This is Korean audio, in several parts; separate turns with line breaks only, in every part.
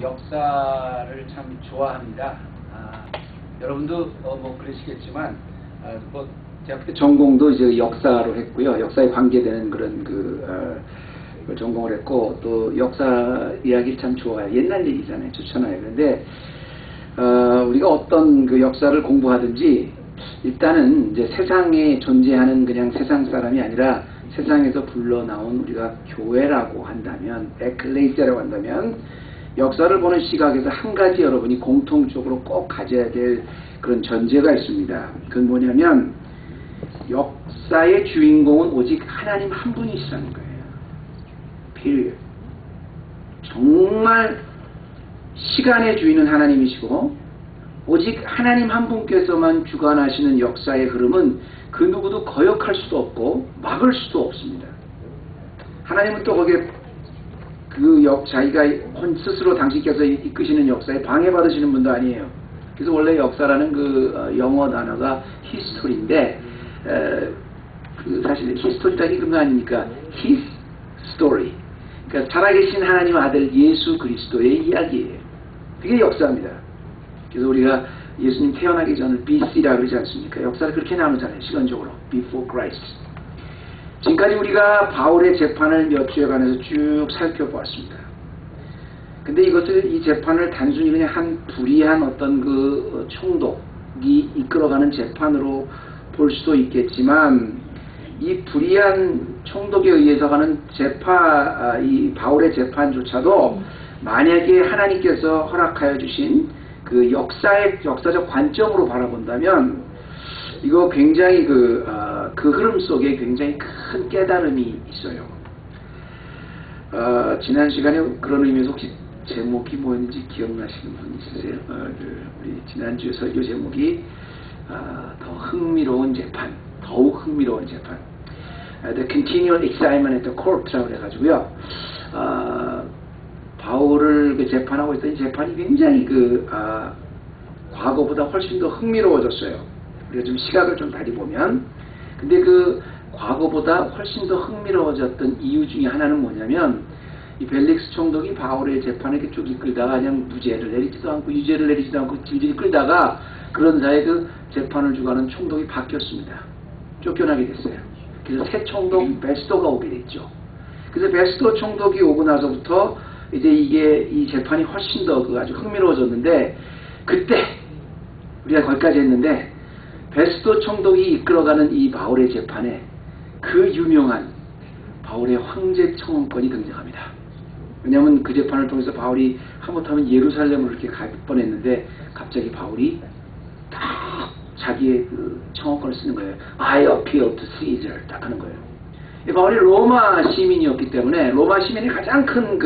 역사를 참 좋아합니다. 여러분도 뭐 그러시겠지만 뭐 제가 그때 전공도 이제 역사로 했고요. 역사에 관계되는 그런 그걸 전공을 했고, 또 역사 이야기를 참 좋아해요. 옛날 얘기잖아요. 좋잖아요. 그런데 우리가 어떤 그 역사를 공부하든지 일단은 이제 세상에 존재하는 그냥 세상 사람이 아니라 세상에서 불러나온 우리가 교회라고 한다면, 에클레시아라고 한다면, 역사를 보는 시각에서 한 가지 여러분이 공통적으로 꼭 가져야 될 그런 전제가 있습니다. 그건 뭐냐면 역사의 주인공은 오직 하나님 한 분이시라는 거예요. period. 정말 시간의 주인은 하나님이시고 오직 하나님 한 분께서만 주관하시는 역사의 흐름은 그 누구도 거역할 수도 없고 막을 수도 없습니다. 하나님은 또 거기에 자기가 스스로 당신께서 이끄시는 역사에 방해받으시는 분도 아니에요. 그래서 원래 역사라는 그 영어 단어가 history인데, 사실 history라는 그런 거 아닙니까? his story. 그러니까 살아계신 하나님 아들 예수 그리스도의 이야기예요. 그게 역사입니다. 그래서 우리가 예수님 태어나기 전을 BC라고 그러지 않습니까? 역사를 그렇게 나누잖아요. 시간적으로. Before Christ. 지금까지 우리가 바울의 재판을 몇 주여간에서 쭉 살펴보았습니다. 근데 이 재판을 단순히 그냥 한 불의한 어떤 그 총독이 이끌어가는 재판으로 볼 수도 있겠지만, 이 불의한 총독에 의해서 가는 이 바울의 재판조차도 만약에 하나님께서 허락하여 주신 그 역사적 관점으로 바라본다면, 이거 굉장히 그 흐름 속에 굉장히 큰 깨달음이 있어요. 지난 시간에 그런 의미에서 혹시 제목이 뭐였는지 기억나시는 분 있으세요? 우리 지난주에 설교 제목이 더 흥미로운 재판, 더욱 흥미로운 재판, The Continual Excitement at the Court라고 해가지고요. 바울을 재판하고 있던 이 재판이 굉장히 과거보다 훨씬 더 흥미로워졌어요. 우리가 좀 시각을 좀 다리 보면, 근데 그 과거보다 훨씬 더 흥미로워졌던 이유 중에 하나는 뭐냐면, 이 벨릭스 총독이 바울의 재판을 이렇게 쭉 이끌다가 그냥 무죄를 내리지도 않고 유죄를 내리지도 않고 질질 끌다가 그런 사이에 그 재판을 주관하는 총독이 바뀌었습니다. 쫓겨나게 됐어요. 그래서 새 총독 베스토가 오게 됐죠. 그래서 베스토 총독이 오고 나서부터 이제 이 재판이 훨씬 더 아주 흥미로워졌는데, 그때 우리가 거기까지 했는데, 베스토 총독이 이끌어가는 이 바울의 재판에 그 유명한 바울의 황제 청원권이 등장합니다. 왜냐하면 그 재판을 통해서 바울이 하못하면 예루살렘을 이렇게 갈 뻔했는데, 갑자기 바울이 딱 자기의 그 청원권을 쓰는 거예요. I appeal to Caesar 딱 하는 거예요. 바울이 로마 시민이었기 때문에 로마 시민의 가장 큰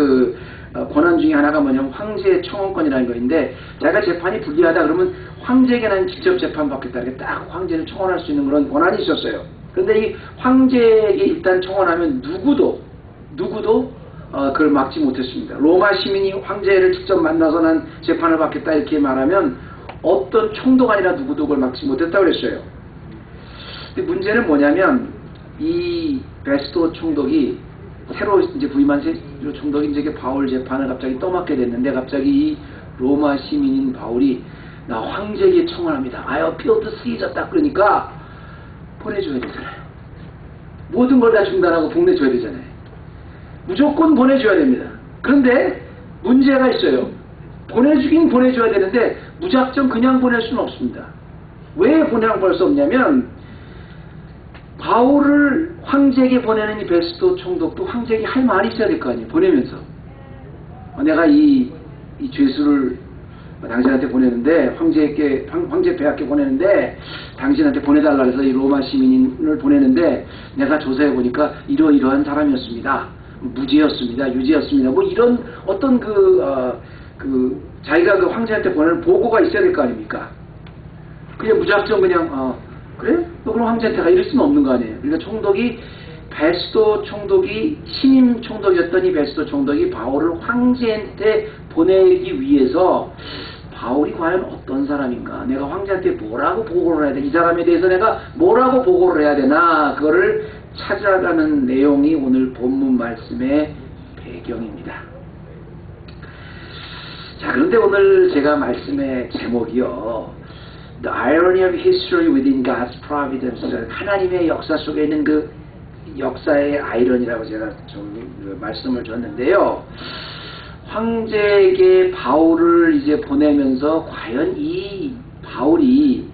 권한 중에 하나가 뭐냐면 황제의 청원권이라는 거인데, 자기가 재판이 불리하다 그러면 황제에게 난 직접 재판받겠다 이렇게 딱 황제를 청원할 수 있는 그런 권한이 있었어요. 그런데 이 황제에게 일단 청원하면 누구도 그걸 막지 못했습니다. 로마 시민이 황제를 직접 만나서 난 재판을 받겠다 이렇게 말하면 어떤 총독 아니라 누구도 그걸 막지 못했다고 그랬어요. 근데 문제는 뭐냐면, 이 베스토 총독이 새로 이제 부임한 총독이 이제 바울 재판을 갑자기 떠맡게 됐는데, 갑자기 이 로마 시민인 바울이 나 황제에게 청원합니다. I appeal to Caesar 딱 그러니까 보내줘야 되잖아요. 모든 걸 다 중단하고 보내줘야 되잖아요. 무조건 보내줘야 됩니다. 그런데 문제가 있어요. 보내주긴 보내줘야 되는데 무작정 그냥 보낼 수는 없습니다. 왜 그냥 보낼 수 없냐면, 바울을 황제에게 보내는 이 베스토 총독도 황제에게 할 말이 있어야 될 거 아니에요. 보내면서 내가 이 죄수를 당신한테 보내는데, 황제 폐하께 보내는데 당신한테 보내달라 해서 이 로마 시민을 보내는데, 내가 조사해 보니까 이러이러한 사람이었습니다. 무죄였습니다. 유죄였습니다. 뭐 이런 어떤 자기가 그 황제한테 보내는 보고가 있어야 될 거 아닙니까? 그냥 무작정 그냥 그래? 너 그럼 황제한테 가 이럴 수는 없는 거 아니에요. 그러니까 베스토 총독이 신임 총독이었던 이 베스토 총독이 바울을 황제한테 보내기 위해서, 바울이 과연 어떤 사람인가, 내가 황제한테 뭐라고 보고를 해야 돼, 이 사람에 대해서 내가 뭐라고 보고를 해야 되나, 그거를 찾아가는 내용이 오늘 본문 말씀의 배경입니다. 자, 그런데 오늘 제가 말씀의 제목이요. The irony of history within God's providence. 하나님의 역사 속에 있는 그 역사의 아이러니라고 제가 좀 말씀을 줬는데요. 황제에게 바울을 이제 보내면서 과연 이 바울이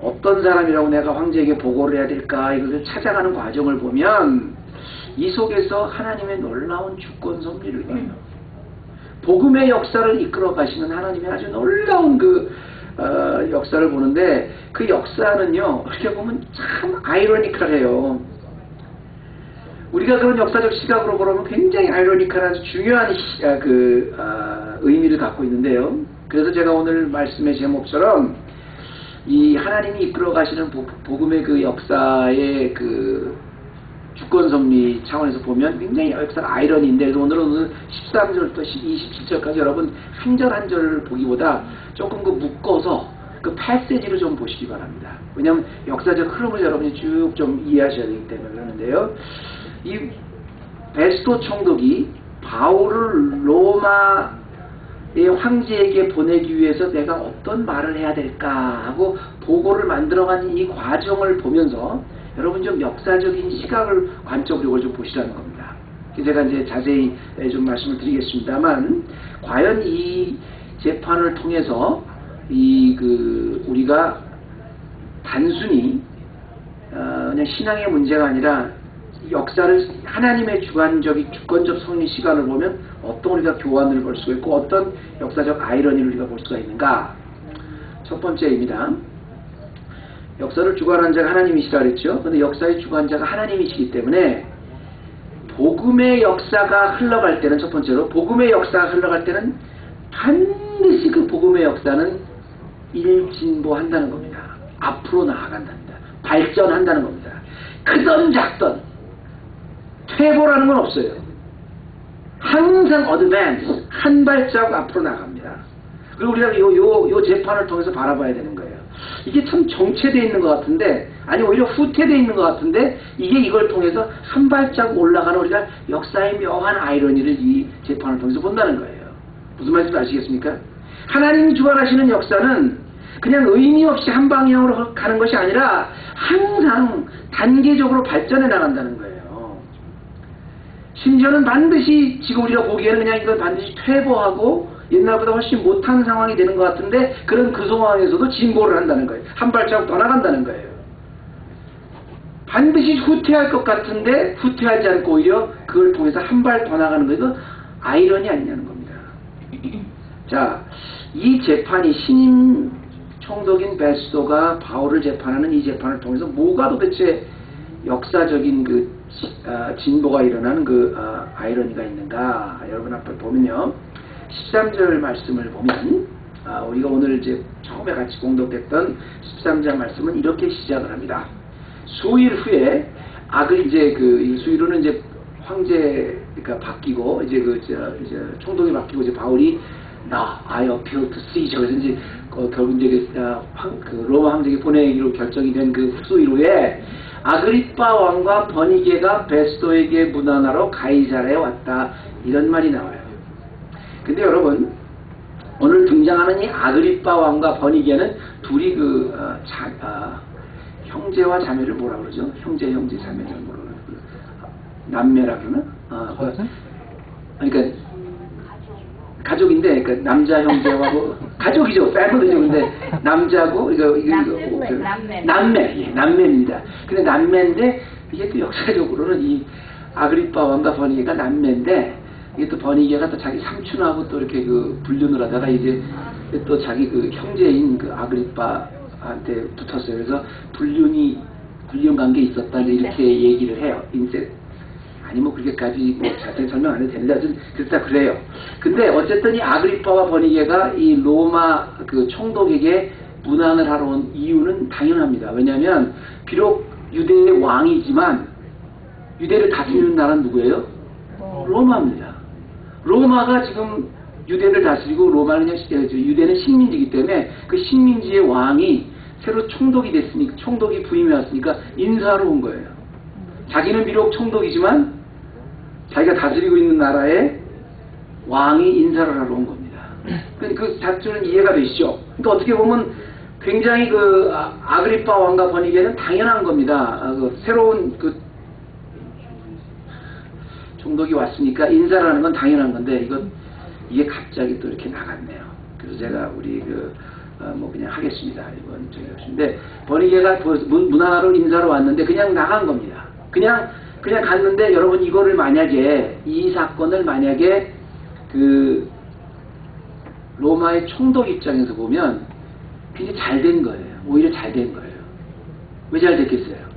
어떤 사람이라고 내가 황제에게 보고를 해야 될까 이것을 찾아가는 과정을 보면 이 속에서 하나님의 놀라운 주권 섭리를 봐요. 복음의 역사를 이끌어 가시는 하나님의 아주 놀라운 그 역사를 보는데 그 역사는요 어떻게 보면 참 아이러니컬해요. 우리가 그런 역사적 시각으로 보면 굉장히 아이러니컬한 아주 중요한 의미를 갖고 있는데요. 그래서 제가 오늘 말씀의 제목처럼 이 하나님이 이끌어 가시는 복음의 그 역사의 그 주권 섭리 차원에서 보면 굉장히 역사가 아이러니인데 오늘은 13절부터 27절까지 여러분 한 절 한 절을 보기보다 조금 그 묶어서 그 패시지를 좀 보시기 바랍니다. 왜냐하면 역사적 흐름을 여러분이 쭉 좀 이해하셔야 되기 때문에 그러는데요. 이 베스토 총독이 바울을 로마의 황제에게 보내기 위해서 내가 어떤 말을 해야 될까 하고 보고를 만들어가는 이 과정을 보면서 여러분 좀 역사적인 시각을 관점적으로 좀 보시라는 겁니다. 제가 이제 자세히 좀 말씀을 드리겠습니다만 과연 이 재판을 통해서 우리가 단순히 그냥 신앙의 문제가 아니라 역사를 하나님의 주권적 섭리 시간을 보면 어떤 우리가 교환을 볼 수가 있고 어떤 역사적 아이러니를 우리가 볼 수가 있는가. 첫 번째입니다. 역사를 주관한 자가 하나님이시라 그랬죠. 그런데 역사의 주관자가 하나님이시기 때문에 복음의 역사가 흘러갈 때는 첫 번째로 복음의 역사가 흘러갈 때는 반드시 그 복음의 역사는 일진보한다는 겁니다. 앞으로 나아간답니다. 발전한다는 겁니다. 크던 작던 퇴보라는 건 없어요. 항상 어드밴스 한 발자국 앞으로 나갑니다. 그리고 우리가 요 재판을 통해서 바라봐야 되는 거예요. 이게 참 정체되어 있는 것 같은데 아니 오히려 후퇴되어 있는 것 같은데 이걸 통해서 한 발자국 올라가는 우리가 역사의 묘한 아이러니를 이 재판을 통해서 본다는 거예요. 무슨 말인지 아시겠습니까? 하나님이 주관하시는 역사는 그냥 의미 없이 한 방향으로 가는 것이 아니라 항상 단계적으로 발전해 나간다는 거예요. 심지어는 반드시 지금 우리가 보기에는 그냥 이건 반드시 퇴보하고 옛날보다 훨씬 못한 상황이 되는 것 같은데 그런 그 상황에서도 진보를 한다는 거예요. 한 발자국 더 나간다는 거예요. 반드시 후퇴할 것 같은데 후퇴하지 않고 오히려 그걸 통해서 한 발 더 나가는 거예요. 아이러니 아니냐는 겁니다. 자, 이 재판이 신임 총독인 베스토가 바울을 재판하는 이 재판을 통해서 뭐가 도대체 역사적인 진보가 일어나는 아이러니가 있는가? 여러분 앞에 보면요. 13절 말씀을 보면 우리가 오늘 이제 처음에 같이 공독했던 13절 말씀은 이렇게 시작을 합니다. 수일 후에 이제 이 수일후는 이제 황제가 바뀌고 이제 이제 총독이 바뀌고 이제 바울이 I appeal to Caesar 그래서 이제 결국 이제 로마 황제에게 보내기로 결정이 된 그 수일후에 아그리빠 왕과 버니게가 베스토에게 문안하러 가이사랴에 왔다 이런 말이 나와요. 근데 여러분 오늘 등장하는 이 아그리빠 왕과 버니게는 둘이 형제와 자매를 뭐라 그러죠? 형제 자매를 뭐라 그러죠? 남매라 그러나? 그러니까 가족인데 그러니까 남자 형제와 가족이죠. 패밀리죠. 근데 남자고 남매입니다. 근데 남매인데 이게 또 역사적으로는 이 아그리빠 왕과 버니게가 남매인데 이게 또 버니게가 또 자기 삼촌하고 또 이렇게 불륜을 하다가 이제 또 자기 형제인 아그리빠한테 붙었어요. 그래서 불륜 관계 있었다 이렇게 얘기를 해요. 아니 그렇게까지 자세히 설명 안 해도 됩니다. 그렇다 그래요. 근데 어쨌든 이 아그리빠와 버니게가 이 로마 총독에게 문안을 하러 온 이유는 당연합니다. 왜냐하면 비록 유대의 왕이지만 유대를 다스리는 나라는 누구예요? 로마입니다. 로마가 지금 유대를 다스리고 유대는 식민지이기 때문에 그 식민지의 왕이 새로 총독이 부임해 왔으니까 인사하러 온 거예요. 자기는 비록 총독이지만 자기가 다스리고 있는 나라에 왕이 인사를 하러 온 겁니다. 그 자체는 이해가 되시죠? 그러니까 어떻게 보면 굉장히 그 아그리파 왕과 버니게는 당연한 겁니다. 그 새로운 그 총독이 왔으니까 인사를 하는 건 당연한 건데 이게 갑자기 또 이렇게 나갔네요. 그래서 제가 우리 뭐 그냥 하겠습니다. 이번 근데 버니게가 문 하나로 인사로 왔는데 그냥 나간 겁니다. 그냥 갔는데 여러분 이거를 만약에 이 사건을 만약에 그 로마의 총독 입장에서 보면 굉장히 잘 된 거예요. 오히려 잘 된 거예요. 왜 잘 됐겠어요?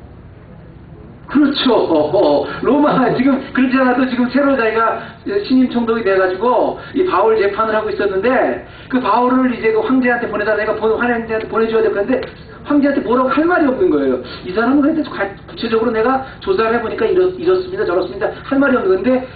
그렇죠. 로마 지금 그렇지 않아도 지금 새로 자기가 신임 총독이 돼가지고 이 바울 재판을 하고 있었는데 그 바울을 이제 그 황제한테 보내달라 내가 황제한테 보내줘야 될 건데 황제한테 뭐라고 할 말이 없는 거예요. 이 사람은 그런데 구체적으로 내가 조사를 해보니까 이렇습니다 저렇습니다 할 말이 없는 건데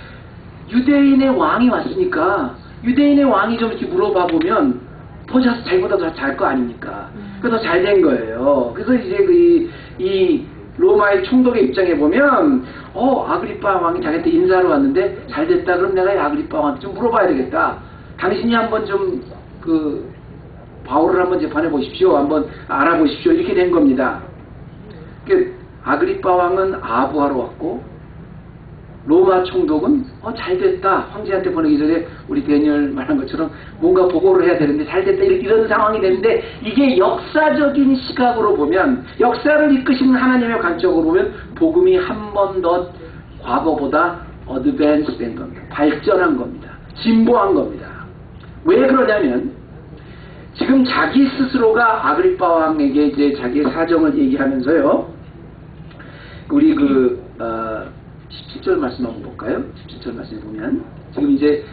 유대인의 왕이 왔으니까 유대인의 왕이 좀 이렇게 물어봐 보면 더 자기보다 더 잘 거 아닙니까? 그래서 더 잘 된 거예요. 그래서 이제 이 로마의 총독의 입장에 보면 아그리파 왕이 자기한테 인사하러 왔는데 잘 됐다 그럼 내가 이 아그리파 왕한테 좀 물어봐야 되겠다. 당신이 한번 좀 바울을 한번 재판해 보십시오. 한번 알아보십시오. 이렇게 된 겁니다. 아그리파 왕은 아부하러 왔고 로마 총독은 잘 됐다. 황제한테 보내기 전에 우리 데니엘 말한 것처럼 뭔가 보고를 해야 되는데 잘 됐다. 이런 상황이 되는데 이게 역사적인 시각으로 보면 역사를 이끄시는 하나님의 관점으로 보면 복음이 한 번 더 과거보다 어드밴스 된 겁니다. 발전한 겁니다. 진보한 겁니다. 왜 그러냐면 지금 자기 스스로가 아그리파 왕에게 이제 자기의 사정을 얘기하면서요. 우리 17절 말씀 한번 볼까요? 17절 말씀에 보면 지금 이제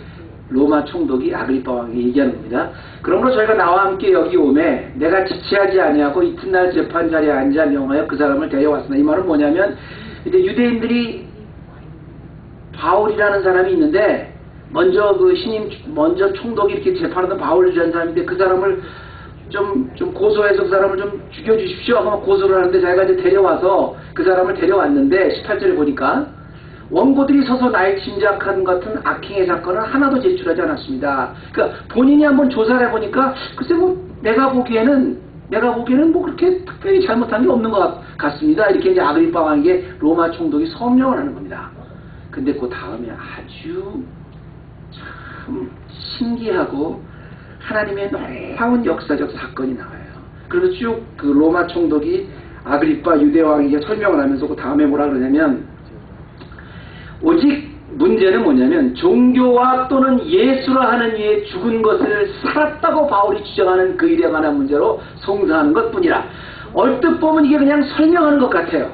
로마 총독이 아그리파 왕에게 얘기하는 겁니다. 그러므로 저희가 나와 함께 여기 오매 내가 지체하지 아니하고 이튿날 재판 자리에 앉아 명하여 그 사람을 데려왔으나 이 말은 뭐냐면 이제 유대인들이 바울이라는 사람이 있는데 먼저 먼저 총독이 이렇게 재판하던 바울이라는 사람인데 그 사람을 좀 고소해서 그 사람을 좀 죽여주십시오 하고 고소를 하는데 자기가 이제 데려와서 그 사람을 데려왔는데 18절에 보니까 원고들이 서서 나의 짐작한 같은 악행의 사건은 하나도 제출하지 않았습니다. 그러니까 본인이 한번 조사를 해보니까 글쎄 내가 보기에는 뭐 그렇게 특별히 잘못한 게 없는 것 같습니다. 이렇게 이제 아그리파 왕에게 로마 총독이 성명을 하는 겁니다. 근데 그 다음에 아주 참 신기하고 하나님의 놀라운 역사적 사건이 나와요. 그래서 쭉 그 로마 총독이 아그리파 유대왕에게 설명을 하면서 그 다음에 뭐라 그러냐면 오직 문제는 뭐냐면 종교와 또는 예수라 하는 이의 죽은 것을 살았다고 바울이 주장하는 그 일에 관한 문제로 송사하는 것뿐이라. 얼뜻 보면 이게 그냥 설명하는 것 같아요.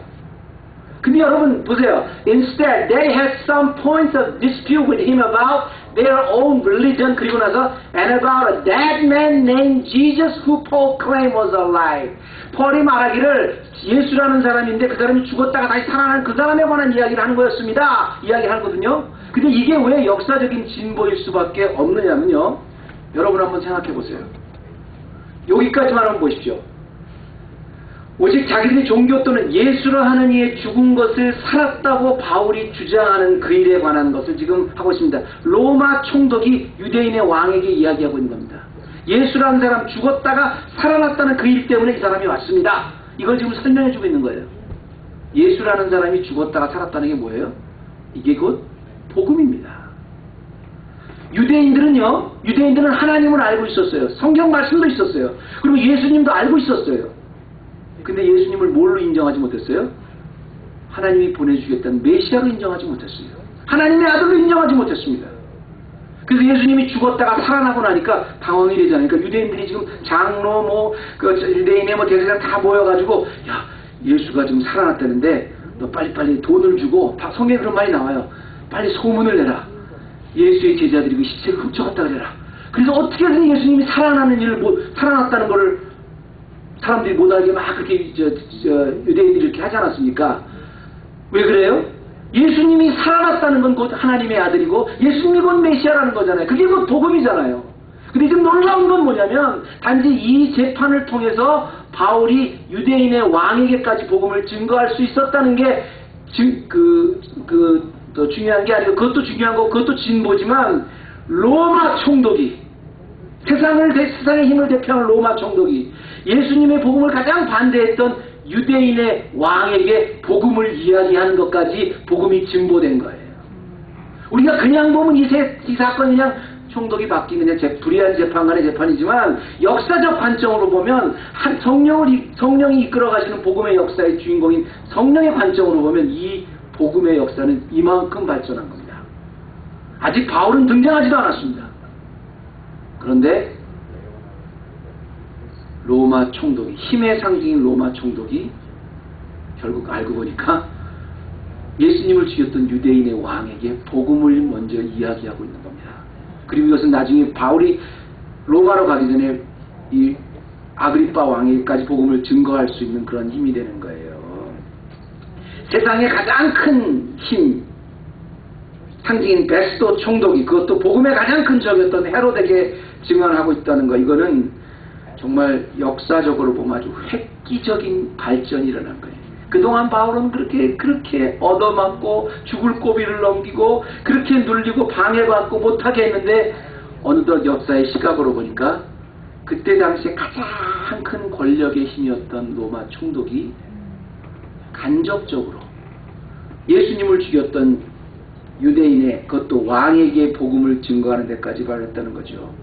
근데 여러분 보세요. Instead, they had some points of dispute with him about their own religion. 그리고 나서 and about a dead man named Jesus who Paul claimed was alive. 폴이 말하기를 예수라는 사람인데 그 사람이 죽었다가 다시 살아난 그 사람에 관한 이야기를 하는 거였습니다. 이야기를 하거든요. 근데 이게 왜 역사적인 진보일 수밖에 없느냐면요. 여러분 한번 생각해 보세요. 여기까지만 한번 보십시오. 오직 자기들이 종교 또는 예수라 하는 이의 죽은 것을 살았다고 바울이 주장하는 그 일에 관한 것을 지금 하고 있습니다. 로마 총독이 유대인의 왕에게 이야기하고 있는 겁니다. 예수라는 사람 죽었다가 살아났다는 그 일 때문에 이 사람이 왔습니다. 이걸 지금 설명해주고 있는 거예요. 예수라는 사람이 죽었다가 살았다는 게 뭐예요? 이게 곧 복음입니다. 유대인들은 하나님을 알고 있었어요. 성경 말씀도 있었어요. 그리고 예수님도 알고 있었어요. 근데 예수님을 뭘로 인정하지 못했어요? 하나님이 보내주겠다는 메시아로 인정하지 못했어요. 하나님의 아들로 인정하지 못했습니다. 그래서 예수님이 죽었다가 살아나고 나니까 당황이 되잖아요. 그러니까 유대인들이 지금 장로 유대인의 대제사장 다 모여가지고 야 예수가 지금 살아났다는데 너 빨리빨리 돈을 주고 성경에 그런 말이 나와요. 빨리 소문을 내라. 예수의 제자들이 그 시체를 훔쳐갔다 그래라. 그래서 어떻게든 예수님이 살아났다는 거를 사람들이 못 알게 막 그렇게 유대인들이 이렇게 하지 않았습니까? 왜 그래요? 예수님이 살아났다는 건 곧 하나님의 아들이고 예수님이 곧 메시아라는 거잖아요. 그게 곧 복음이잖아요. 근데 지금 놀라운 건 뭐냐면 단지 이 재판을 통해서 바울이 유대인의 왕에게까지 복음을 증거할 수 있었다는 게 더 중요한 게 아니고 그것도 중요한 거고 그것도 진보지만 로마 총독이 세상의 힘을 대표하는 로마 총독이 예수님의 복음을 가장 반대했던 유대인의 왕에게 복음을 이야기하는 것까지 복음이 증보된 거예요. 우리가 그냥 보면 이 사건이 그냥 총독이 바뀐 그냥 불의한 재판관의 재판이지만 역사적 관점으로 보면 성령이 이끌어가시는 복음의 역사의 주인공인 성령의 관점으로 보면 이 복음의 역사는 이만큼 발전한 겁니다. 아직 바울은 등장하지도 않았습니다. 그런데 로마 총독이, 힘의 상징인 로마 총독이 결국 알고 보니까 예수님을 죽였던 유대인의 왕에게 복음을 먼저 이야기하고 있는 겁니다. 그리고 이것은 나중에 바울이 로마로 가기 전에 이 아그리빠 왕에게까지 복음을 증거할 수 있는 그런 힘이 되는 거예요. 세상의 가장 큰 힘, 상징인 베스도 총독이 그것도 복음의 가장 큰 적이었던 헤롯에게 증언하고 있다는 거, 이거는 정말 역사적으로 보면 아주 획기적인 발전이 일어난 거예요. 그동안 바울은 그렇게 얻어맞고 죽을 고비를 넘기고 그렇게 눌리고 방해받고 못하게 했는데 어느덧 역사의 시각으로 보니까 그때 당시에 가장 큰 권력의 힘이었던 로마 총독이 간접적으로 예수님을 죽였던 유대인의 그것도 왕에게 복음을 증거하는 데까지 발했다는 거죠.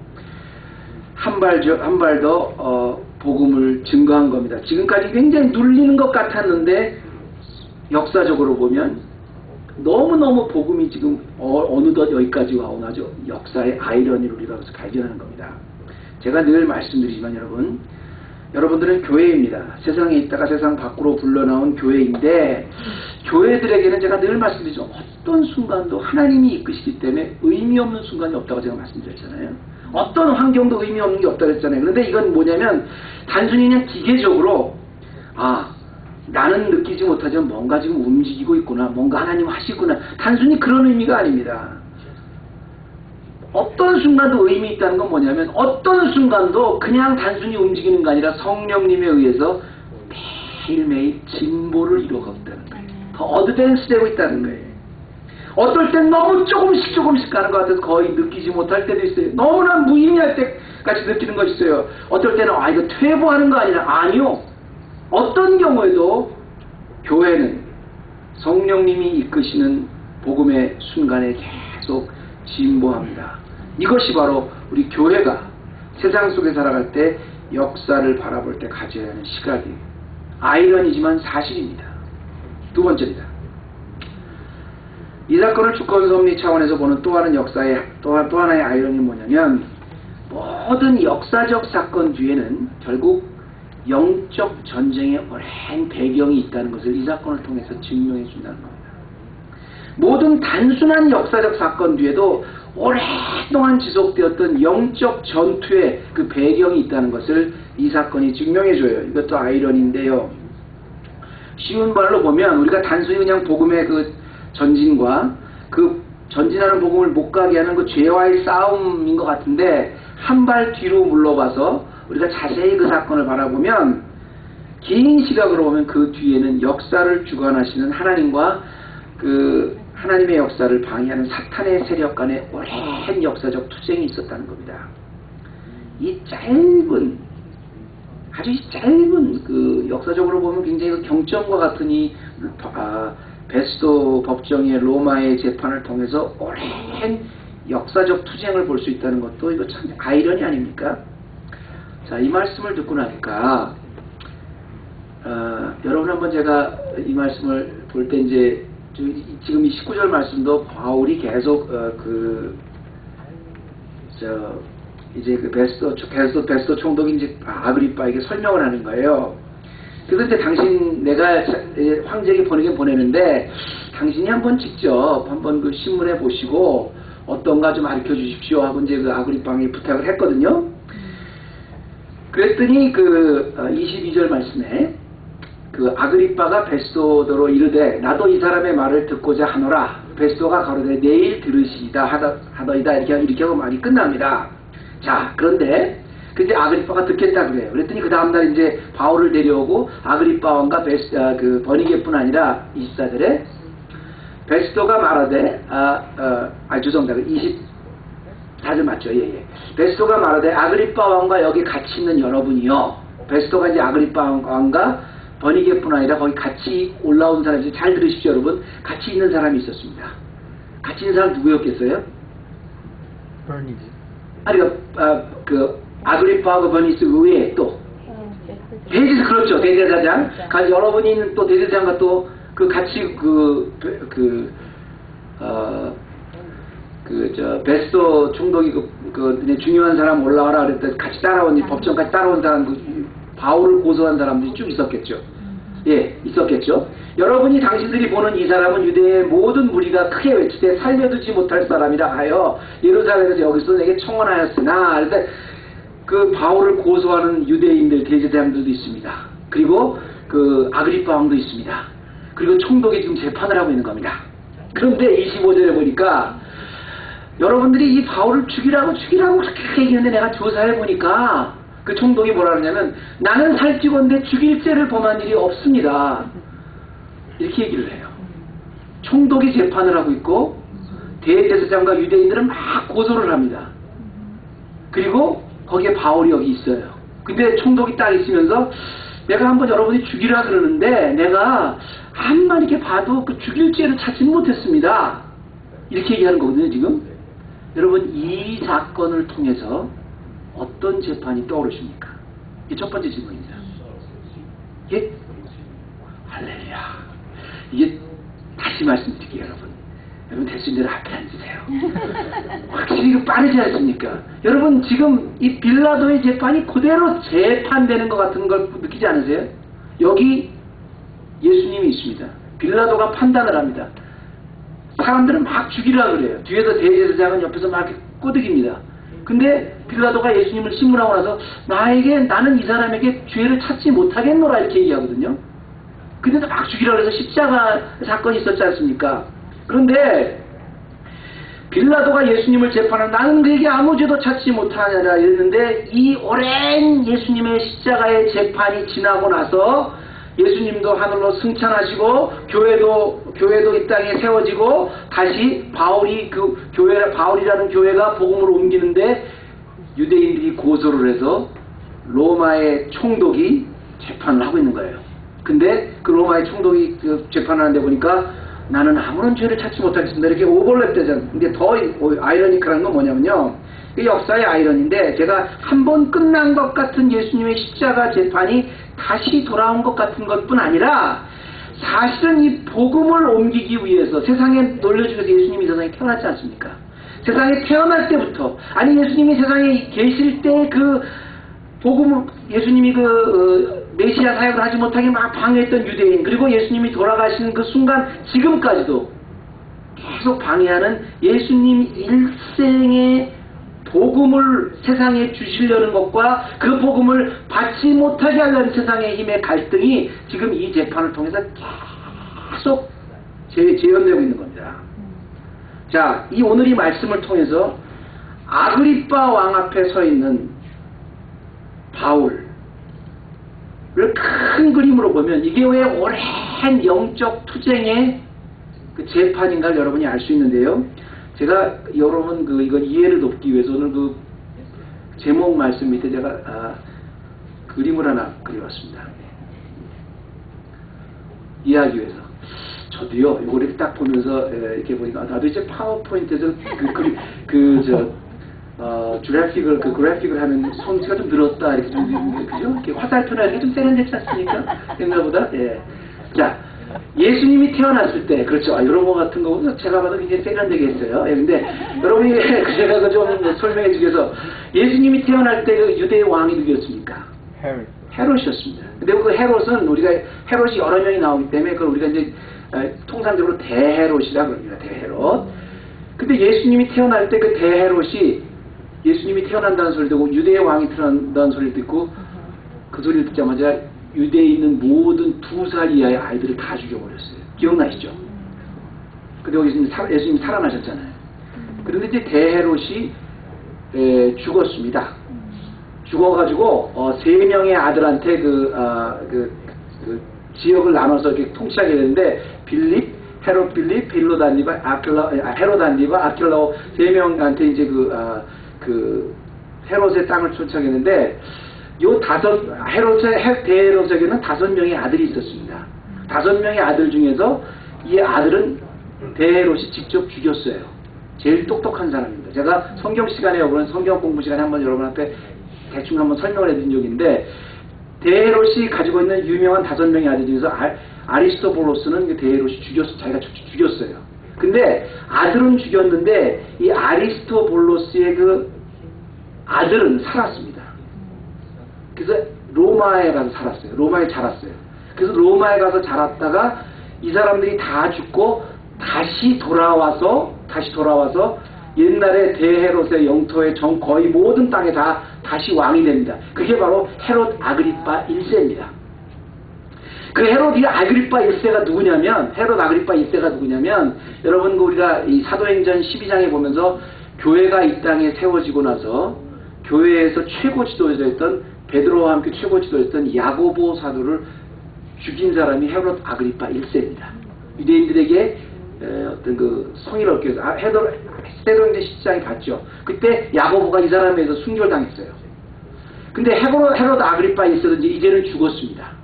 한 발 더 복음을 증거한 겁니다. 지금까지 굉장히 눌리는 것 같았는데 역사적으로 보면 너무너무 복음이 지금 어느덧 여기까지 와온 아주 역사의 아이러니를 우리가 발견하는 겁니다. 제가 늘 말씀드리지만 여러분들은 교회입니다. 세상에 있다가 세상 밖으로 불러나온 교회인데 교회들에게는 제가 늘 말씀드리죠. 어떤 순간도 하나님이 이끄시기 때문에 의미 없는 순간이 없다고 제가 말씀드렸잖아요. 어떤 환경도 의미 없는 게 없다고 했잖아요. 그런데 이건 뭐냐면 단순히 그냥 기계적으로 나는 느끼지 못하지만 뭔가 지금 움직이고 있구나, 뭔가 하나님 하시구나, 단순히 그런 의미가 아닙니다. 어떤 순간도 의미 있다는 건 뭐냐면 어떤 순간도 그냥 단순히 움직이는 게 아니라 성령님에 의해서 매일매일 진보를 이루어가고 있다는 거예요. 더 어드밴스 되고 있다는 거예요. 어떨 땐 너무 조금씩 가는 것 같아서 거의 느끼지 못할 때도 있어요. 너무나 무의미할 때까지 느끼는 것이 있어요. 어떨 때는 이거 퇴보하는 거 아니요. 어떤 경우에도 교회는 성령님이 이끄시는 복음의 순간에 계속 진보합니다. 이것이 바로 우리 교회가 세상 속에 살아갈 때 역사를 바라볼 때 가져야 하는 시각이에요. 아이러니지만 사실입니다. 두 번째입니다. 이 사건을 주권 섭리 차원에서 보는 또 하나의 아이러니는 뭐냐면 모든 역사적 사건 뒤에는 결국 영적 전쟁의 오랜 배경이 있다는 것을 이 사건을 통해서 증명해 준다는 겁니다. 모든 단순한 역사적 사건 뒤에도 오랫동안 지속되었던 영적 전투의 그 배경이 있다는 것을 이 사건이 증명해 줘요. 이것도 아이러니인데요. 쉬운 말로 보면 우리가 단순히 그냥 복음의 그 전진과 그 전진하는 복음을 못 가게 하는 그 죄와의 싸움인 것 같은데 한 발 뒤로 물러가서 우리가 자세히 그 사건을 바라보면 긴 시각으로 보면 그 뒤에는 역사를 주관하시는 하나님과 그 하나님의 역사를 방해하는 사탄의 세력 간의 오랜 역사적 투쟁이 있었다는 겁니다. 이 아주 짧은 그 역사적으로 보면 굉장히 그 경점과 같은 이 베스도 법정의 로마의 재판을 통해서 오랜 역사적 투쟁을 볼 수 있다는 것도 이거 참 아이러니 아닙니까? 자, 이 말씀을 듣고 나니까 여러분 한번 제가 이 말씀을 볼 때 이제 지금 이 19절 말씀도 바울이 계속 이제 그 베스도 총독이 이제 아그리빠에게 설명을 하는 거예요. 그래서 이제 내가 황제에게 보내는데 당신이 한번 직접 한번 그 신문에 보시고 어떤가 좀 가르쳐 주십시오 하고 이제 그 아그리빠에게 부탁을 했거든요. 그랬더니 그 22절 말씀에 그 아그리빠가 베스도로 이르되 나도 이 사람의 말을 듣고자 하노라. 베스도가 가로되 내일 들으시이다 하더이다 이렇게 하고 말이 끝납니다. 자, 그런데 근데 아그리빠가 듣겠다 그래요. 그랬더니 그 다음날 이제 바울을 데려오고 아그리빠 왕과 그 버니게뿐 아니라 24절에 베스도가 말하되 죄송합니다. 다들 맞죠? 예, 예. 베스토가 말하되 아그리빠 왕과 여기 같이 있는 여러분이요. 베스토가 이제 아그리빠 왕과 버니게뿐 아니라 거기 같이 올라온 사람이, 잘 들으십시오 여러분. 같이 있는 사람이 있었습니다. 같이 있는 사람 누구였겠어요?
버니지.
아니, 그 아그리빠하고 버니스 외에 또 대제사, 그렇죠. 대제사장. 여러분이 있는 또 대제사장과 또 그 같이 베스토 총독이 중요한 사람 올라와라 그랬더니 같이 따라온, 법정까지 따라온 사람, 바울을 고소한 사람들이 쭉 있었겠죠. 예, 있었겠죠. 여러분이 당신들이 보는 이 사람은 유대의 모든 무리가 크게 외치되 살려두지 못할 사람이라 하여 예루살렘에서 여기서 내게 청원하였으나, 그래서 그 바울을 고소하는 유대인들, 대제사장들도 있습니다. 그리고 그 아그리빠 왕도 있습니다. 그리고 총독이 지금 재판을 하고 있는 겁니다. 그런데 25절에 보니까 여러분들이 이 바울을 죽이라고 그렇게 얘기했는데 내가 조사해 보니까 그 총독이 뭐라 그러냐면 나는 살찌건데 죽일 죄를 범한 일이 없습니다. 이렇게 얘기를 해요. 총독이 재판을 하고 있고 대제사장과 유대인들은 막 고소를 합니다. 그리고 거기에 바울이 여기 있어요. 근데 총독이 딱 있으면서 내가 한번 여러분이 죽이라 그러는데 내가 한만 이렇게 봐도 그 죽일 죄를 찾지는 못했습니다. 이렇게 얘기하는 거거든요, 지금. 여러분, 이 사건을 통해서 어떤 재판이 떠오르십니까? 이게 첫 번째 질문입니다. 이게, 할렐루야. 이게, 다시 말씀드릴게요, 여러분. 여러분, 대신 대로 앞에 앉으세요. 확실히 이거 빠르지 않습니까? 여러분, 지금 이 빌라도의 재판이 그대로 재판되는 것 같은 걸 느끼지 않으세요? 여기 예수님이 있습니다. 빌라도가 판단을 합니다. 사람들은 막 죽이라 그래요. 뒤에서 대제사장은 옆에서 막 꼬드깁니다. 근데 빌라도가 예수님을 신문하고 나서 나는 이 사람에게 죄를 찾지 못하겠노라 이렇게 얘기하거든요. 근데도 막 죽이라 그래서 십자가 사건이 있었지 않습니까? 그런데 빌라도가 예수님을 재판하면 나는 그에게 아무 죄도 찾지 못하느라 이랬는데 이 오랜 예수님의 십자가의 재판이 지나고 나서 예수님도 하늘로 승천하시고 교회도 이 땅에 세워지고 다시 바울이라는 교회가 복음을 옮기는데 유대인들이 고소를 해서 로마의 총독이 재판을 하고 있는 거예요. 근데 그 로마의 총독이 재판을 하는데 보니까 나는 아무런 죄를 찾지 못하겠습니다. 이렇게 오버랩되잖아요. 근데 더 아이러니컬한 건 뭐냐면요. 이 역사의 아이러니인데 제가 한 번 끝난 것 같은 예수님의 십자가 재판이 다시 돌아온 것 같은 것뿐 아니라 사실은 이 복음을 옮기기 위해서 세상에 놀려주기 위해서 예수님이 이 세상에 태어났지 않습니까? 세상에 태어날 때부터 아니 예수님이 세상에 계실 때 그 복음을 예수님이 메시아 사역을 하지 못하게 막 방해했던 유대인 그리고 예수님이 돌아가시는 그 순간 지금까지도 계속 방해하는 예수님 일생의 복음을 세상에 주시려는 것과 그 복음을 받지 못하게 하려는 세상의 힘의 갈등이 지금 이 재판을 통해서 계속 재현되고 있는 겁니다. 자, 이 오늘 이 말씀을 통해서 아그리빠 왕 앞에 서 있는 바울을 큰 그림으로 보면 이게 왜 오랜 영적 투쟁의 그 재판인가를 여러분이 알 수 있는데요. 제가 여러분 이건 이해를 돕기 위해서 오늘 그 제목 말씀 밑에 제가 그림을 하나 그려봤습니다. 이해하기 위해서. 저도요, 이거 이렇게 딱 보면서 이렇게 보니까 나도 이제 파워포인트에서 그래픽을 하면 손수가 좀 늘었다 이렇게 좀 그죠? 이렇게 화살표나 이렇게 좀 세련되지 않습니까? 옛날보다. 예. 자. 예수님이 태어났을 때, 그렇죠. 이런 거 같은 거, 제가 봐도 굉장히 세련되게 했어요. 예, 근데, 여러분이, 제가 좀 설명해 주기 위해서, 예수님이 태어날 때 그 유대의 왕이 누구였습니까? 헤롯이었습니다. 근데 그 헤롯이 여러 명이 나오기 때문에, 그걸 우리가 이제, 통상적으로 대헤롯이라 그럽니다. 대헤롯. 근데 예수님이 태어날 때 그 대헤롯이, 예수님이 태어난다는 소리를 듣고, 유대의 왕이 태어난다는 소리를 듣고, 그 소리를 듣자마자, 유대에 있는 모든 2살 이하의 아이들을 다 죽여버렸어요. 기억나시죠? 근데 여기 예수님이 살아나셨잖아요. 그런데 이제 대헤롯이 죽었습니다. 죽어가지고 3명의 아들한테 그 지역을 나눠서 이렇게 통치하게 되는데 빌립, 헤롯 빌립, 빌롯 안리바, 헤롯 안리바, 아킬라오 세 명한테 이제 그 헤롯의 땅을 초청했는데 요 대헤롯에게는 5명의 아들이 있었습니다. 5명의 아들 중에서 이 아들은 대헤롯이 직접 죽였어요. 제일 똑똑한 사람입니다. 제가 성경 시간에 성경 공부 시간에 한번 여러분한테 대충 한번 설명을 해드린 적이 있는데 대헤롯이 가지고 있는 유명한 5명의 아들 중에서 아리스토블로스는 대헤롯이 자기가 죽였어요. 근데 아들은 죽였는데 이 아리스토블로스의 그 아들은 살았습니다. 그래서 로마에 가서 살았어요. 로마에 자랐어요. 그래서 로마에 가서 자랐다가 이 사람들이 다 죽고 다시 돌아와서 옛날에 대헤롯의 영토의 거의 모든 땅에 다시 왕이 됩니다. 그게 바로 헤롯 아그리파 1세입니다. 그 헤롯 아그리파 1세가 누구냐면 여러분 우리가 이 사도행전 12장에 보면서 교회가 이 땅에 세워지고 나서 교회에서 최고 지도자였던 베드로와 함께 최고 지도였던 야고보 사도를 죽인 사람이 헤롯 아그리파 1세입니다. 유대인들에게 어떤 그 성의를 얻기 위해서 사도행전 10장에 갔죠. 그때 야고보가 이 사람에 의해서 순교를 당했어요. 근데 헤롯 아그리파 1세도 이제는 죽었습니다.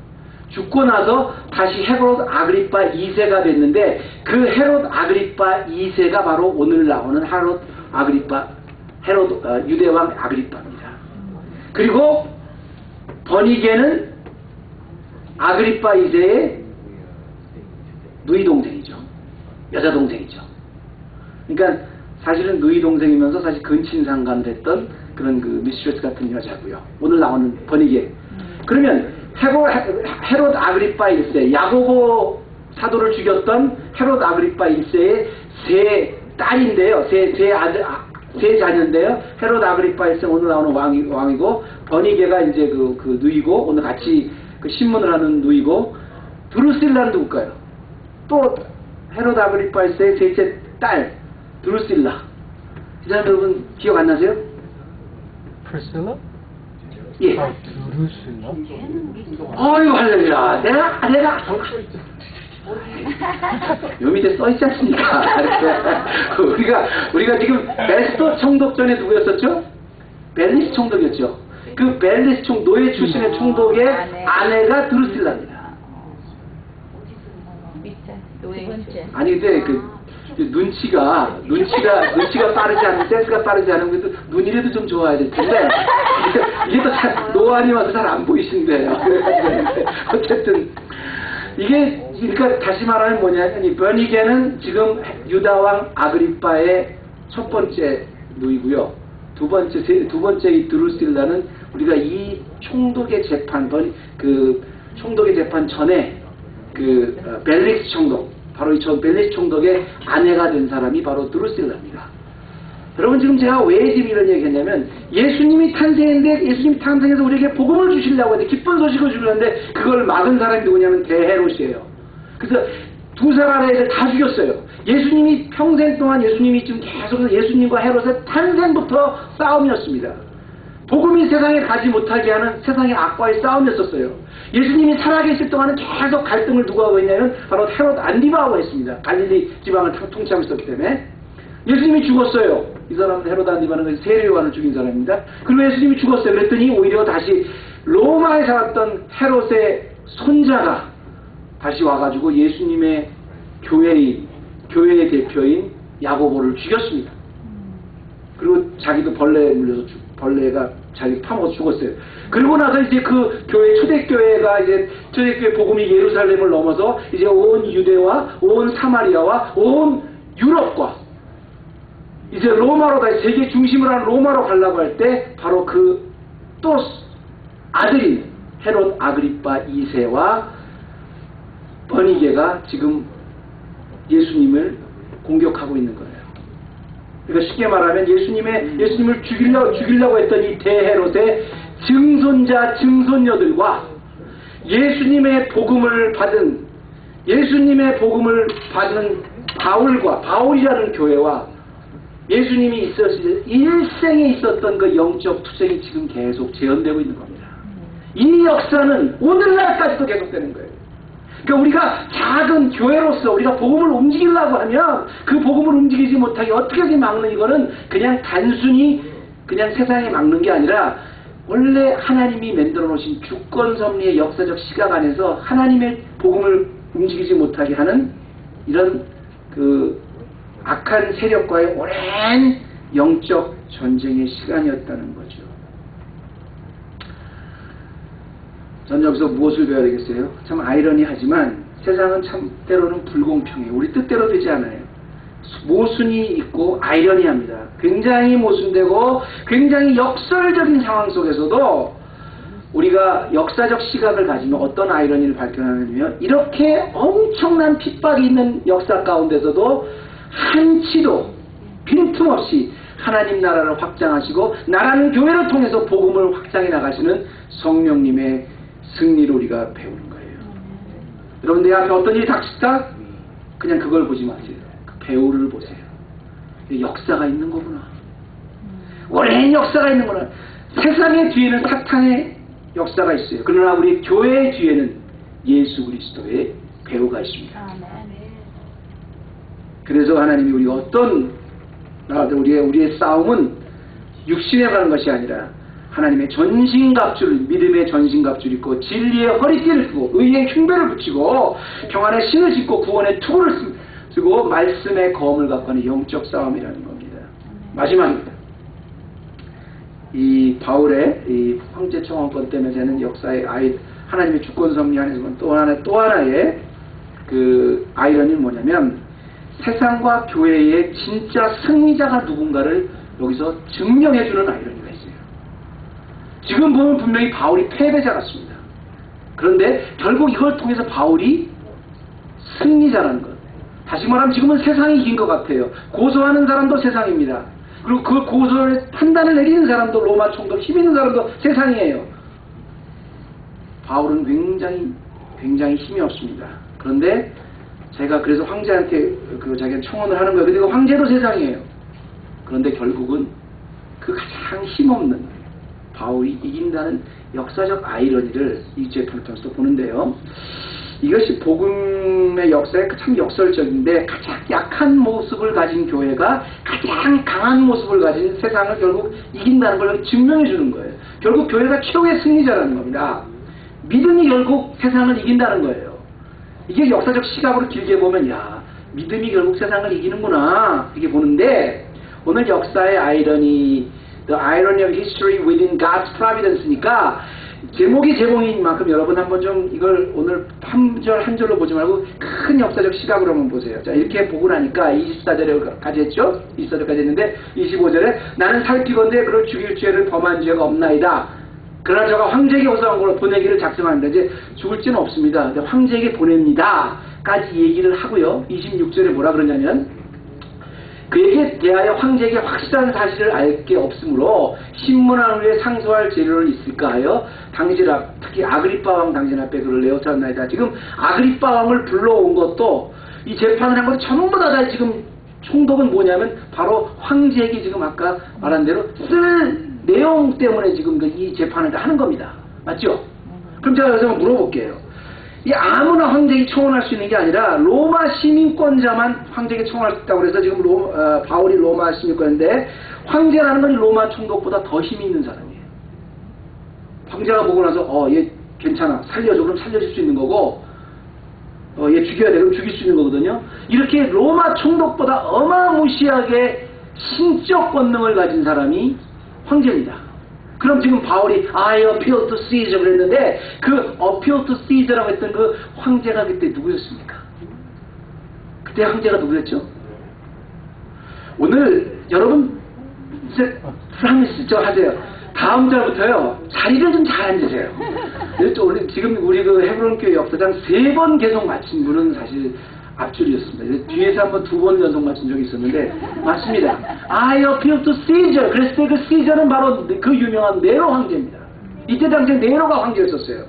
죽고 나서 다시 헤롯 아그리파 2세가 됐는데 그 헤롯 아그리파 2세가 바로 오늘 나오는 유대왕 아그리파입니다. 그리고 버니게는 아그리파 2세의 누이 동생이죠. 여자 동생이죠. 그러니까 사실은 누이 동생이면서 사실 근친상간을 했던 그런 그 미스트레스 같은 여자고요. 오늘 나오는 버니게. 그러면 헤롯 아그리파 1세, 야고보 사도를 죽였던 헤롯 아그리파 1세의 세 딸인데요. 세 자녀인데요. 헤롯 아그리파 1세 오늘 나오는 왕이고, 버니게가 이제 그 누이고, 오늘 같이 그 신문을 하는 누이고, 드루실라는 누굴까요? 또 헤롯 아그리파 1세의 셋째 딸, 드루실라. 이 사람 여러분 기억 안 나세요?
프리실라?
예.
드루실라?
어휴, 할렐루야. 내가 요 밑에 써있지 않습니까? 우리가 지금 베스터 총독전에 누구였었죠? 벨리스 총독이었죠. 그 벨리스 노예 출신의 총독의 아내가 드루실라입니다. 아니 근데 눈치가 빠르지 않은, 센스가 빠르지 않은 것도 눈이라도 좀 좋아야 될 텐데 이게 또 노안이 와서 잘 안 보이신대요. 어쨌든 이게 그러니까 다시 말하면 뭐냐면 이 버니게는 지금 유다왕 아그리파의 첫 번째 누이고요. 두 번째 이 드루실라는 우리가 이 총독의 재판 총독의 재판 전에 벨릭스 총독, 바로 이 벨릭스 총독의 아내가 된 사람이 바로 드루실라입니다. 여러분 지금 제가 왜 지금 이런 얘기 했냐면 예수님이 탄생했는데 예수님이 탄생해서 우리에게 복음을 주시려고 했는데 기쁜 소식을 주려는데 그걸 막은 사람이 누구냐면 대헤롯이에요. 그래서 두 사람의 애들 다 죽였어요. 예수님이 평생 동안 예수님이 지금 계속해서 예수님과 헤롯의 탄생부터 싸움이었습니다. 복음이 세상에 가지 못하게 하는 세상의 악과의 싸움이었었어요. 예수님이 살아계실 동안은 계속 갈등을 누구 하고 있냐면 바로 헤롯 안디바하고 했습니다. 갈릴리 지방을 통치하고 있었기 때문에. 예수님이 죽었어요. 이 사람은 헤롯 안디바는 세례요한을 죽인 사람입니다. 그리고 예수님이 죽었어요. 그랬더니 오히려 다시 로마에 살았던 헤롯의 손자가 다시 와가지고 예수님의 교회의 대표인 야고보를 죽였습니다. 그리고 자기도 벌레에 물려서 벌레가 자기 파먹어서 죽었어요. 그리고 나서 이제 그 초대교회 복음이 예루살렘을 넘어서 이제 온 유대와 온 사마리아와 온 유럽과 이제 로마로 다시 세계 중심을 하는 로마로 가려고 할 때 바로 또 아들인 헤롯 아그리파 2세와 버니게가 지금 예수님을 공격하고 있는 거예요. 그러니까 쉽게 말하면 예수님을 죽이려고 했던 이 대헤롯의 증손녀들과 예수님의 복음을 받은 바울이라는 교회와 예수님이 일생에 있었던 그 영적 투쟁이 지금 계속 재현되고 있는 겁니다. 이 역사는 오늘날까지도 계속되는 거예요. 그러니까 우리가 작은 교회로서 우리가 복음을 움직이려고 하면 그 복음을 움직이지 못하게 어떻게 막는 이거는 그냥 단순히 그냥 세상에 막는 게 아니라 원래 하나님이 만들어 놓으신 주권 섭리의 역사적 시각 안에서 하나님의 복음을 움직이지 못하게 하는 이런 그 악한 세력과의 오랜 영적 전쟁의 시간이었다는 거죠. 전 여기서 무엇을 배워야 되겠어요? 참 아이러니하지만 세상은 참 때로는 불공평해요. 우리 뜻대로 되지 않아요. 모순이 있고 아이러니합니다. 굉장히 모순되고 굉장히 역설적인 상황 속에서도 우리가 역사적 시각을 가지면 어떤 아이러니를 발견하냐면 이렇게 엄청난 핍박이 있는 역사 가운데서도 한치도 빈틈없이 하나님 나라를 확장하시고 나라는 교회를 통해서 복음을 확장해 나가시는 성령님의 승리를 우리가 배우는 거예요. 여러분 내 앞에 어떤 일이 닥칠까? 그냥 그걸 보지 마세요. 그 배우를 보세요. 역사가 있는 거구나. 오랜 역사가 있는 거구나. 세상의 뒤에는 사탄의 역사가 있어요. 그러나 우리 교회의 뒤에는 예수 그리스도의 배우가 있습니다. 그래서 하나님이 우리가 어떤 우리의 싸움은 육신에 가는 것이 아니라 하나님의 전신갑주를 믿음의 전신갑주를 입고 진리의 허리띠를 쓰고 의의 흉배를 붙이고 평안의 신을 짚고 구원의 투구를 쓰고 말씀의 검을 갖고 하는 영적 싸움이라는 겁니다. 마지막입니다. 이 바울의 이 황제 청원권 때문에 되는 역사의 하나님의 주권 섭리 안에서는 또 하나의 그 아이러니는 뭐냐면 세상과 교회의 진짜 승리자가 누군가를 여기서 증명해주는 아이러니가 있어요. 지금 보면 분명히 바울이 패배자 같습니다. 그런데 결국 이걸 통해서 바울이 승리자라는 것. 다시 말하면 지금은 세상이 이긴 것 같아요. 고소하는 사람도 세상입니다. 그리고 그 고소를 판단을 내리는 사람도 로마 총독 힘 있는 사람도 세상이에요. 바울은 굉장히 힘이 없습니다. 그런데 제가 그래서 황제한테 자기가 청원을 하는 거예요. 근데 그 황제도 세상이에요. 그런데 결국은 그 가장 힘없는 바울이 이긴다는 역사적 아이러니를 이 제품을 통해서 보는데요. 이것이 복음의 역사에 참 역설적인데 가장 약한 모습을 가진 교회가 가장 강한 모습을 가진 세상을 결국 이긴다는 걸 증명해 주는 거예요. 결국 교회가 최후의 승리자라는 겁니다. 믿음이 결국 세상을 이긴다는 거예요. 이게 역사적 시각으로 길게 보면 야 믿음이 결국 세상을 이기는구나 이렇게 보는데 오늘 역사의 아이러니 The irony of history within God's providence니까 제목이 제목인 만큼 여러분 한번 좀 이걸 오늘 한 절 한 절로 보지 말고 큰 역사적 시각으로 한번 보세요. 자 이렇게 보고 나니까 24절까지 했죠. 24절까지 했는데 25절에 나는 살피건대 그를 죽일 죄를 범한 죄가 없나이다. 그러나 저가 황제에게 호소한 걸로 보내기를 작성합니다. 이제 죽을지는 없습니다. 근데 황제에게 보냅니다. 까지 얘기를 하고요. 26절에 뭐라 그러냐면 그에게 대하여 황제에게 확실한 사실을 알 게 없으므로 신문한 후에 상소할 재료를 있을까 하여 당신 앞 특히 아그리빠 왕 당신 앞에 그를 내어쳤나이다. 지금 아그리빠 왕을 불러온 것도 이 재판을 한 것도 전부 다 지금 총독은 뭐냐면 바로 황제에게 지금 아까 말한 대로 쓸 내용 때문에 지금 이 재판을 다 하는 겁니다. 맞죠? 그럼 제가 여기서 한번 물어볼게요. 이 아무나 황제에게 청원할 수 있는 게 아니라 로마 시민권자만 황제에게 청원할 수 있다고 해서 지금 바울이 로마 시민권인데 황제라는 건 로마 총독보다 더 힘이 있는 사람이에요. 황제가 보고 나서 얘 괜찮아 살려줘 그럼 살려줄 수 있는 거고 얘 죽여야 돼 그럼 죽일 수 있는 거거든요. 이렇게 로마 총독보다 어마무시하게 신적 권능을 가진 사람이 황제입니다. 그럼 지금 바울이 I appeal to Caesar 그랬는데 그 appeal to Caesar라고 했던 그 황제가 그때 누구였습니까? 그때 황제가 누구였죠? 오늘 여러분 이제 프라미스 저 하세요. 다음 절부터요 자리를 좀 잘 앉으세요. 지금 우리 그 헤브론 교회 역사장 3번 계속 마친 분은 사실 앞줄이었습니다. 뒤에서 한번 2번 연속 맞춘 적이 있었는데 맞습니다. I appeal to Caesar. 그랬을 때 그 Caesar은 바로 그 유명한 네로 황제입니다. 이때 당시에 네로가 황제였었어요.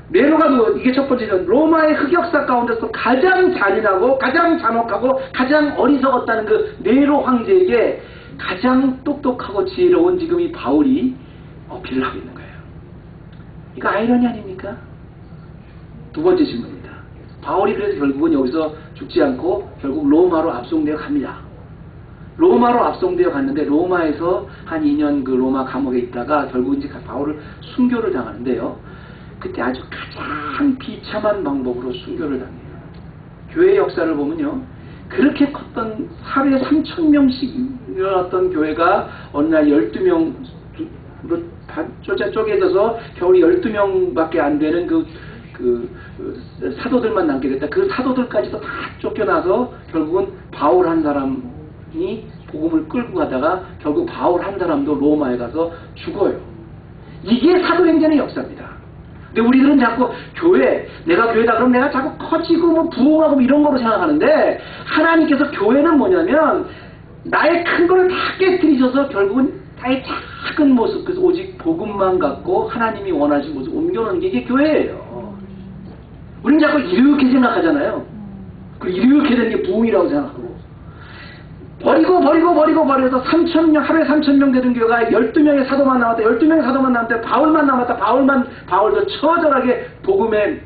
네로가 이게 첫 번째죠. 로마의 흑역사 가운데서 가장 잔인하고 가장 잔혹하고 가장 어리석었다는 그 네로 황제에게 가장 똑똑하고 지혜로운 지금 이 바울이 어필을 하고 있는 거예요. 이거 아이러니 아닙니까? 두 번째 질문입니다. 바울이 그래서 결국은 여기서 죽지 않고 결국 로마로 압송되어 갑니다. 로마로 압송되어 갔는데 로마에서 한 2년 그 로마 감옥에 있다가 결국 이제 바울을 순교를 당하는데요. 그때 아주 가장 비참한 방법으로 순교를 당해요. 교회 역사를 보면요. 그렇게 컸던 하루에 3,000명씩 일어났던 교회가 어느 날 12명으로 쪼개져서 겨우 12명밖에 안 되는 그 사도들만 남게 됐다. 그 사도들까지도 다 쫓겨나서 결국은 바울 한 사람이 복음을 끌고 가다가 결국 바울 한 사람도 로마에 가서 죽어요. 이게 사도행전의 역사입니다. 근데 우리들은 자꾸 내가 교회다 그럼 내가 자꾸 커지고 뭐 부흥하고 뭐 이런 거로 생각하는데 하나님께서 교회는 뭐냐면 나의 큰 거를 다 깨뜨리셔서 결국은 나의 작은 모습, 그래서 오직 복음만 갖고 하나님이 원하신 모습 옮겨놓는 게 이게 교회예요. 우리는 자꾸 이렇게 생각하잖아요. 이렇게 되는 게 부흥이라고 생각하고 버리고서 3,000명, 하루에 3,000명 되는 교회가 12명의 사도만 남았다. 12명의 사도만 남았다. 바울만 남았다. 바울도 처절하게 복음에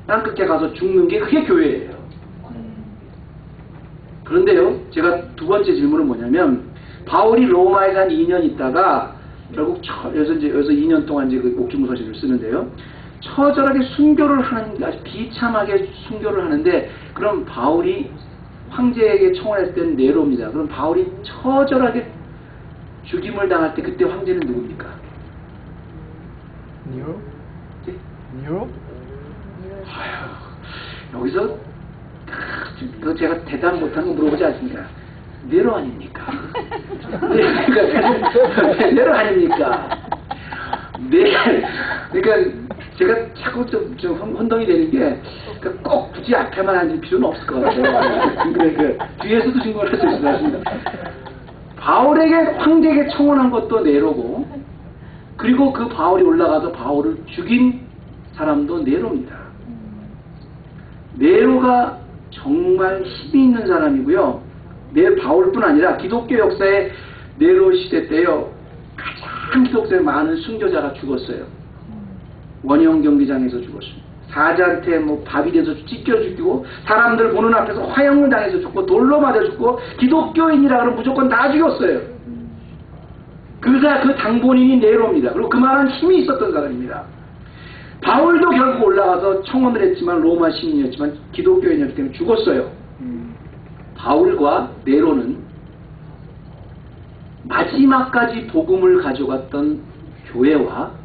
땅끝에 가서 죽는 게 그게 교회예요. 그런데요, 제가 두 번째 질문은 뭐냐면, 바울이 로마에서 한 2년 있다가 결국 여기서 2년 동안 이제 그 옥중부 서신을 쓰는데요. 처절하게 순교를 하는, 아주 비참하게 순교를 하는데, 그럼 바울이 황제에게 청원했을 때는 네로입니다. 그럼 바울이 처절하게 죽임을 당할 때 그때 황제는 누굽니까?
니로?
네?
니로?
여기서 제가 대답 못한 거 물어보지 않습니까? 네로 아닙니까? 네로 아닙니까? 네. 그러니까 제가 자꾸 좀 혼동이 되는 게 꼭 굳이 앞에만 앉을 필요는 없을 것 같아요. 그러니까 뒤에서도 증거를 할 수 있습니다. 바울에게 황제에게 청원한 것도 네로고, 그리고 그 바울이 올라가서 바울을 죽인 사람도 네로입니다. 네로가 정말 힘이 있는 사람이고요. 바울뿐 아니라 기독교 역사의 네로 시대 때요, 가장 기독교에 많은 순교자가 죽었어요. 원형 경기장에서 죽었습니다. 사자한테 밥이 돼서 찢겨 죽이고, 사람들 보는 앞에서 화형을 당해서 죽고, 돌로 맞아 죽고, 기독교인이라 그러면 무조건 다 죽였어요. 그 당본인이 네로입니다. 그리고 그만한 힘이 있었던 사람입니다. 바울도 결국 올라가서 청원을 했지만 로마 시민이었지만 기독교인이었기 때문에 죽었어요. 바울과 네로는 마지막까지 복음을 가져갔던 교회와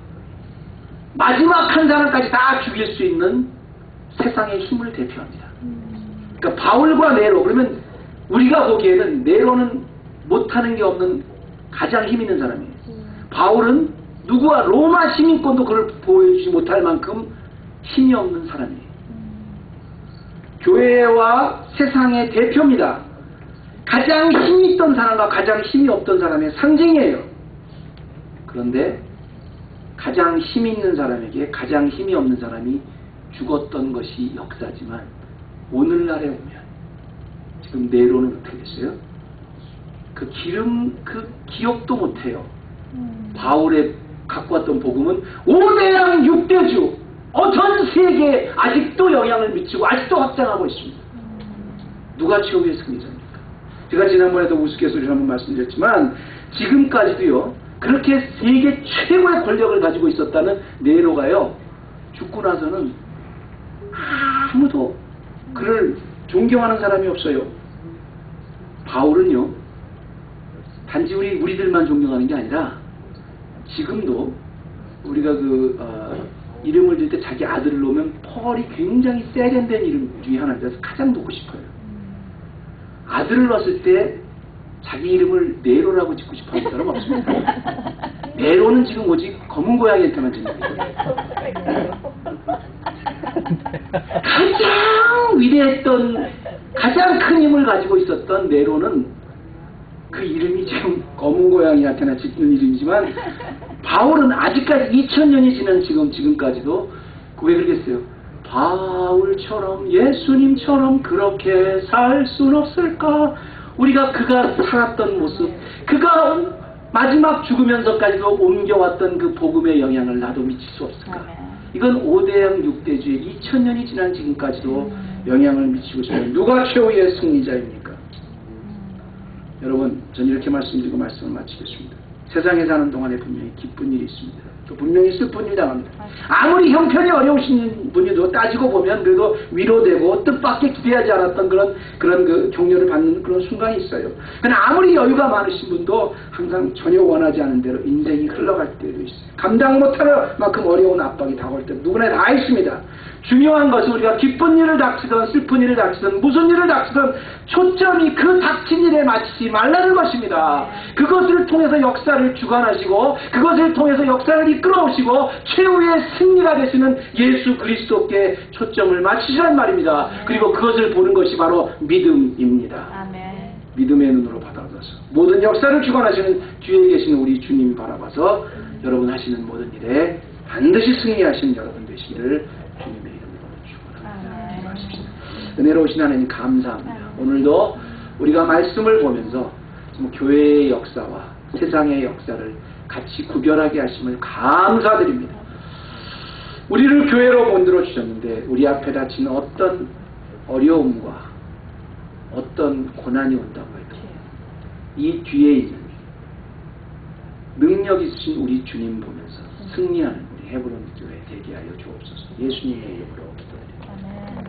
마지막 한 사람까지 다 죽일 수 있는 세상의 힘을 대표합니다. 그러니까 바울과 네로, 그러면 우리가 보기에는 네로는 못하는 게 없는 가장 힘 있는 사람이에요. 바울은 누구와 로마 시민권도 그걸 보여주지 못할 만큼 힘이 없는 사람이에요. 교회와 세상의 대표입니다. 가장 힘이 있던 사람과 가장 힘이 없던 사람의 상징이에요. 그런데 가장 힘이 있는 사람에게 가장 힘이 없는 사람이 죽었던 것이 역사지만, 오늘날에 오면 지금 네로는 어떻게 됐어요? 그 기억도 못해요. 바울의 갖고 왔던 복음은 5대양 6대주 전 세계에 아직도 영향을 미치고 아직도 확장하고 있습니다. 누가 최후의 승리자입니까? 제가 지난번에도 우스갯소리를 한번 말씀드렸지만, 지금까지도요, 그렇게 세계 최고의 권력을 가지고 있었다는 네로가요, 죽고 나서는 아무도 그를 존경하는 사람이 없어요. 바울은요, 단지 우리들만 존경하는 게 아니라 지금도 우리가 이름을 들 때 자기 아들을 놓으면 펄이 굉장히 세련된 이름 중에 하나입니다. 그래서 가장 놓고 싶어요. 아들을 넣었을 때 자기 이름을 네로라고 짓고 싶어 하는 사람 없습니다. 네로는 지금 오직 검은 고양이한테만 짓는 거예요. 가장 위대했던, 가장 큰 힘을 가지고 있었던 네로는 그 이름이 지금 검은 고양이한테나 짓는 이름이지만, 바울은 아직까지 2000년이 지난 지금까지도 왜 그러겠어요? 바울처럼, 예수님처럼 그렇게 살 순 없을까? 우리가 그가 살았던 모습, 그가 마지막 죽으면서까지도 옮겨왔던 그 복음의 영향을 나도 미칠 수 없을까? 이건 5대양 6대주의 2000년이 지난 지금까지도 영향을 미치고 있습니다. 누가 최후의 승리자입니까? 여러분, 전 이렇게 말씀드리고 말씀을 마치겠습니다. 세상에 사는 동안에 분명히 기쁜 일이 있습니다. 또 분명히 슬픈 일이 당합니다. 아무리 형편이 어려우신 분이도 따지고 보면 그래도 위로되고 뜻밖의 기대하지 않았던 그런 그 격려를 받는 그런 순간이 있어요. 그러나 아무리 여유가 많으신 분도 항상 전혀 원하지 않은 대로 인생이 흘러갈 때도 있어요. 감당 못할 만큼 어려운 압박이 다가올 때 누구나 다 있습니다. 중요한 것은 우리가 기쁜 일을 닥치든 슬픈 일을 닥치든 무슨 일을 닥치든 초점이 그 닥친 일에 맞추지 말라는 것입니다. 그것을 통해서 역사를 주관하시고 그것을 통해서 역사를 이끌어오시고 최후의 승리가 되시는 예수 그리스도께 초점을 맞추시란 말입니다. 그리고 그것을 보는 것이 바로 믿음입니다.
아멘.
믿음의 눈으로 바라봐서 모든 역사를 주관하시는 뒤에 계시는 우리 주님 바라봐서 여러분 하시는 모든 일에 반드시 승리하시는 여러분 되시기를 주님의 이름으로 축원합니다. 기도하십시오. 은혜로우신 하나님 감사합니다. 오늘도 우리가 말씀을 보면서 교회의 역사와 세상의 역사를 같이 구별하게 하심을 감사드립니다. 우리를 교회로 만들어 주셨는데 우리 앞에 닥치는 어떤 어려움과 어떤 고난이 온다고 해도 이 뒤에 있는 능력 있으신 우리 주님 보면서 승리하는 우리 헤브론 교회 되게 하여 주옵소서. 예수님의 이름으로 기도드립니다.